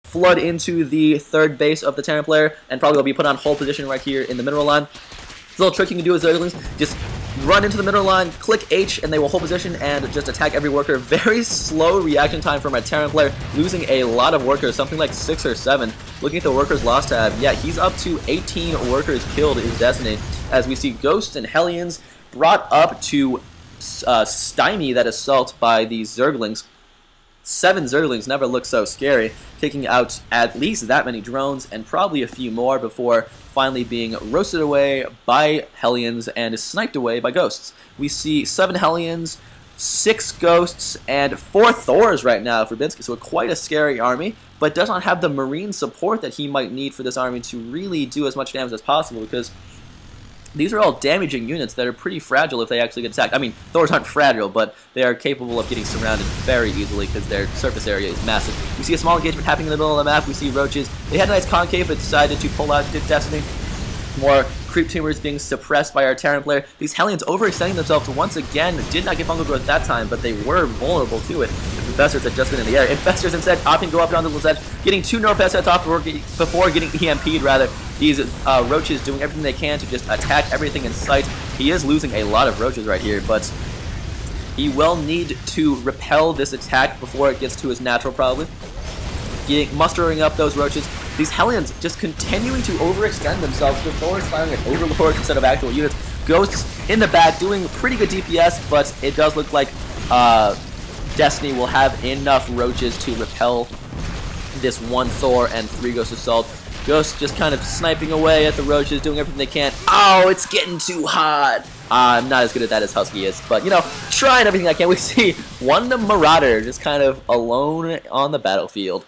flood into the third base of the Terran player, and probably will be put on hold position right here in the mineral line. It's a little trick you can do with Zerglings. Just run into the middle line, click H, and they will hold position and just attack every worker. Very slow reaction time from a Terran player, losing a lot of workers, something like 6 or 7. Looking at the workers lost tab, yeah, he's up to 18 workers killed in Destiny, as we see Ghosts and Hellions brought up to stymie that assault by these Zerglings. 7 Zerglings never looked so scary, taking out at least that many drones and probably a few more before finally being roasted away by Hellions and sniped away by Ghosts. We see 7 Hellions, 6 Ghosts, and 4 Thors right now for binski, so quite a scary army, but does not have the Marine support that he might need for this army to really do as much damage as possible, because these are all damaging units that are pretty fragile if they actually get attacked. I mean, Thors aren't fragile, but they are capable of getting surrounded very easily because their surface area is massive. We see a small engagement happening in the middle of the map. We see Roaches. They had a nice concave, but decided to pull out Destiny. More creep tumors being suppressed by our Terran player. These Hellions overextending themselves once again. Did not get fungal growth that time, but they were vulnerable to it. The Infestors had just been in the air. Infestors instead opting to go up onto the ledge, getting 2 Norpest sets off before getting EMP'd rather. These Roaches doing everything they can to just attack everything in sight. He is losing a lot of Roaches right here, but he will need to repel this attack before it gets to his natural probably. Mustering up those Roaches. These Hellions just continuing to overextend themselves with Thors firing at Overlords instead of actual units. Ghosts in the back doing pretty good DPS, but it does look like Destiny will have enough Roaches to repel this 1 Thor and 3 Ghost Assault. Ghosts just kind of sniping away at the Roaches, doing everything they can. Oh, it's getting too hot. I'm not as good at that as Husky is, but, you know, trying everything I can. We see 1 Marauder just kind of alone on the battlefield.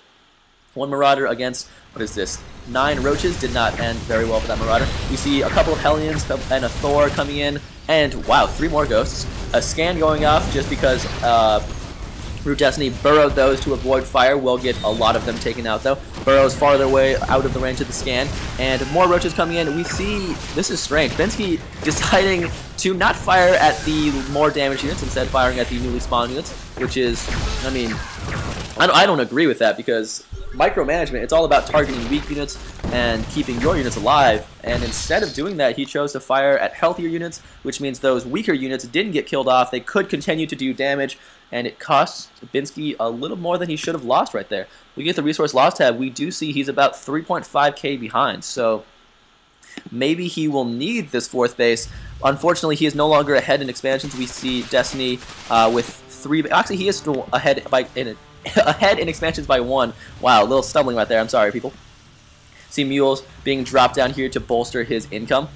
1 Marauder against, what is this, 9 Roaches. Did not end very well for that Marauder. We see a couple of Hellions and a Thor coming in, and wow, 3 more Ghosts. A scan going off just because ROOTDestiny burrowed those to avoid fire. Will get a lot of them taken out though. Burrows farther away out of the range of the scan, and more Roaches coming in. We see, this is strange, binski deciding to not fire at the more damaged units, instead firing at the newly spawned units, which is, I mean, I don't agree with that, because micromanagement, it's all about targeting weak units and keeping your units alive, and instead of doing that, he chose to fire at healthier units, which means those weaker units didn't get killed off. They could continue to do damage, and it costs binski a little more than he should have lost right there. We get the resource loss tab. We do see he's about 3.5k behind, so maybe he will need this 4th base. Unfortunately, he is no longer ahead in expansions. We see Destiny with 3. Actually, he is still ahead ahead in expansions by 1. Wow, a little stumbling right there. I'm sorry, people. See Mules being dropped down here to bolster his income.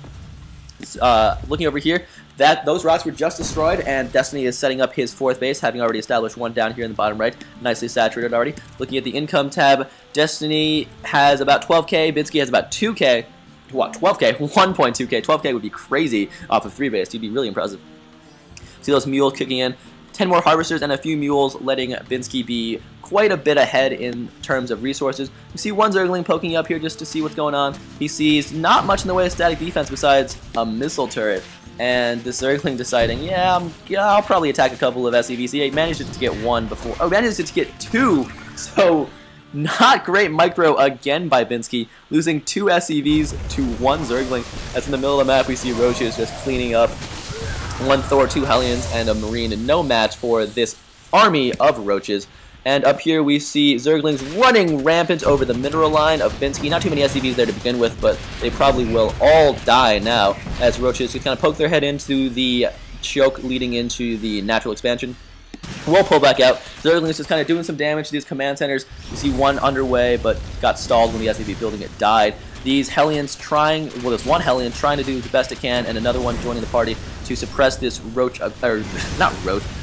Looking over here, those rocks were just destroyed, and Destiny is setting up his 4th base, having already established 1 down here in the bottom right, nicely saturated already. Looking at the income tab, Destiny has about 12k, binski has about 2k. What, 12k? 1.2k. 12k would be crazy off of 3 base. You'd be really impressive. See those Mules kicking in. 10 more Harvesters and a few Mules, letting binski be quite a bit ahead in terms of resources. You see 1 Zergling poking up here just to see what's going on. He sees not much in the way of static defense besides a missile turret. And the Zergling deciding, yeah, I'll probably attack a couple of SCVs. He managed to get 1 before. Oh, managed to get 2! So, not great micro again by binski, losing 2 SCVs to 1 Zergling. As in the middle of the map, we see Roaches just cleaning up. 1 Thor, 2 Hellions, and a Marine. No match for this army of Roaches. And up here we see Zerglings running rampant over the mineral line of binski. Not too many SCVs there to begin with, but they probably will all die now as Roaches just kind of poke their head into the choke leading into the natural expansion. We'll pull back out. Zerglings just kind of doing some damage to these command centers. You see 1 underway, but got stalled when the SCV building it died. These Hellions trying, well, there's 1 Hellion trying to do the best it can, and another one joining the party to suppress this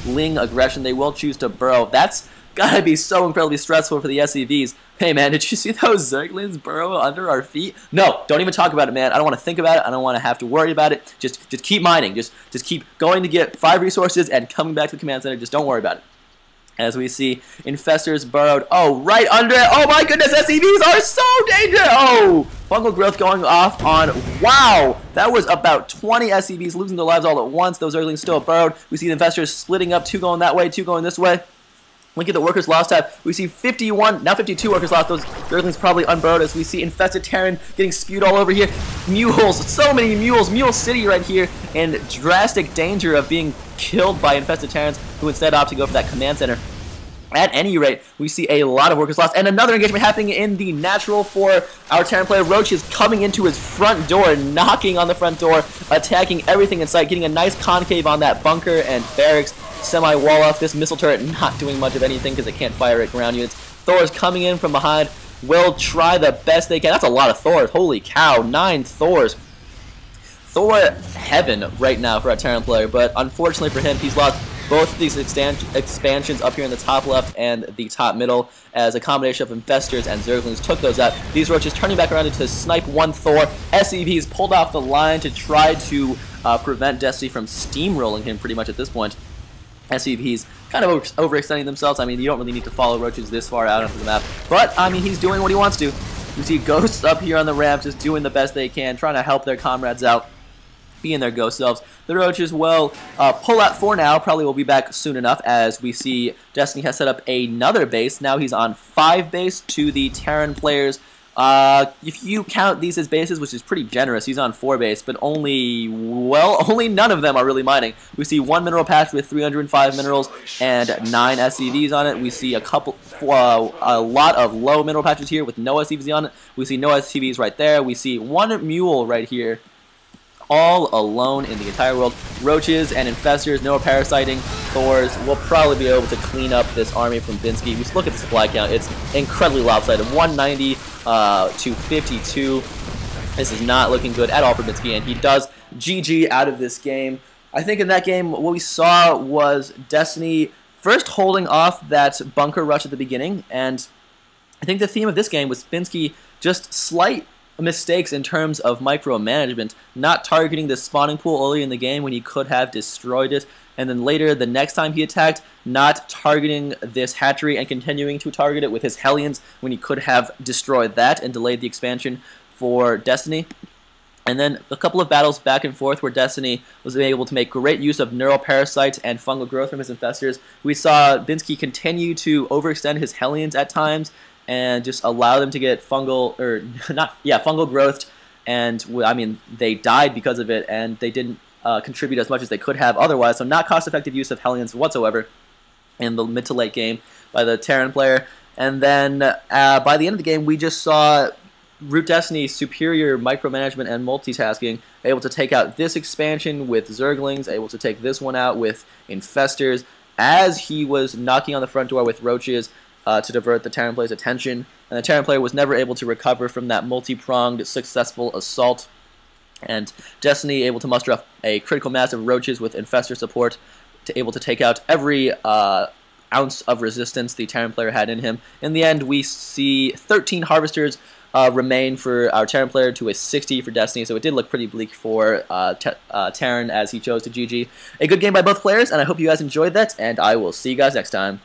Ling aggression. They will choose to burrow. That's gotta be so incredibly stressful for the SCVs. Hey man, did you see those Zerglings burrow under our feet? No, don't even talk about it, man. I don't want to think about it. I don't want to have to worry about it. Just keep mining. Just keep going to get 5 resources and coming back to the command center. Just don't worry about it. As we see Infestors burrowed, oh, right under it. Oh my goodness, SCVs are so dangerous. Oh, fungal growth going off on, wow, that was about 20 SCVs losing their lives all at once. Those Zerglings still burrowed. We see the Infestors splitting up, 2 going that way, 2 going this way. Looking at the workers lost tab, we see 51, now 52 workers lost. Those Zerglings probably unburrowed as we see infested Terran getting spewed all over here. Mules, so many mules. Mule City right here in drastic danger of being killed by infested Terrans who instead opt to go for that command center. At any rate, we see a lot of workers lost, and another engagement happening in the natural for our Terran player. Roach is coming into his front door, knocking on the front door, attacking everything in sight, getting a nice concave on that bunker and barracks, semi-wall off. This missile turret not doing much of anything because it can't fire at ground units. Thors coming in from behind will try the best they can. That's a lot of Thors. Holy cow, 9 Thors. Thor heaven right now for our Terran player, but unfortunately for him, he's lost both of these expansions up here in the top left and the top middle, as a combination of infestors and Zerglings took those out. These roaches turning back around to snipe one Thor. SCVs pulled off the line to try to prevent Destiny from steamrolling him pretty much at this point. SCVs kind of overextending themselves. I mean, you don't really need to follow roaches this far out onto the map, but I mean, he's doing what he wants to. You see ghosts up here on the ramp just doing the best they can, trying to help their comrades out, being their ghost selves. The roaches will pull out for now. Probably will be back soon enough, as we see Destiny has set up another base. Now he's on 5 base to the Terran players. If you count these as bases, which is pretty generous, he's on 4 base, but only none of them are really mining. We see 1 mineral patch with 305 minerals and 9 SCVs on it. We see a lot of low mineral patches here with no SCVs on it. We see no SCVs right there. We see 1 mule right here, all alone in the entire world. Roaches and infestors, no parasiting. Thors will probably be able to clean up this army from binski. We look at the supply count. It's incredibly lopsided. 190 to 52. This is not looking good at all for binski, and he does GG out of this game. I think in that game, what we saw was Destiny first holding off that bunker rush at the beginning, and I think the theme of this game was binski just slight mistakes in terms of micromanagement, not targeting the spawning pool early in the game when he could have destroyed it, and then later, the next time he attacked, not targeting this hatchery and continuing to target it with his Hellions when he could have destroyed that and delayed the expansion for Destiny. And then a couple of battles back and forth where Destiny was able to make great use of neural parasites and fungal growth from his infestors. We saw binski continue to overextend his Hellions at times and just allow them to get fungal growth, and I mean, they died because of it, and they didn't contribute as much as they could have otherwise. So not cost-effective use of Hellions whatsoever in the mid to late game by the Terran player. And then by the end of the game, we just saw ROOTDestiny's superior micromanagement and multitasking, able to take out this expansion with Zerglings, able to take this one out with infestors, as he was knocking on the front door with roaches, to divert the Terran player's attention, and the Terran player was never able to recover from that multi-pronged successful assault, and Destiny able to muster up a critical mass of roaches with infestor support, able to take out every ounce of resistance the Terran player had in him. In the end, we see 13 harvesters remain for our Terran player to a 60 for Destiny, so it did look pretty bleak for Terran as he chose to GG. A good game by both players, and I hope you guys enjoyed that, and I will see you guys next time.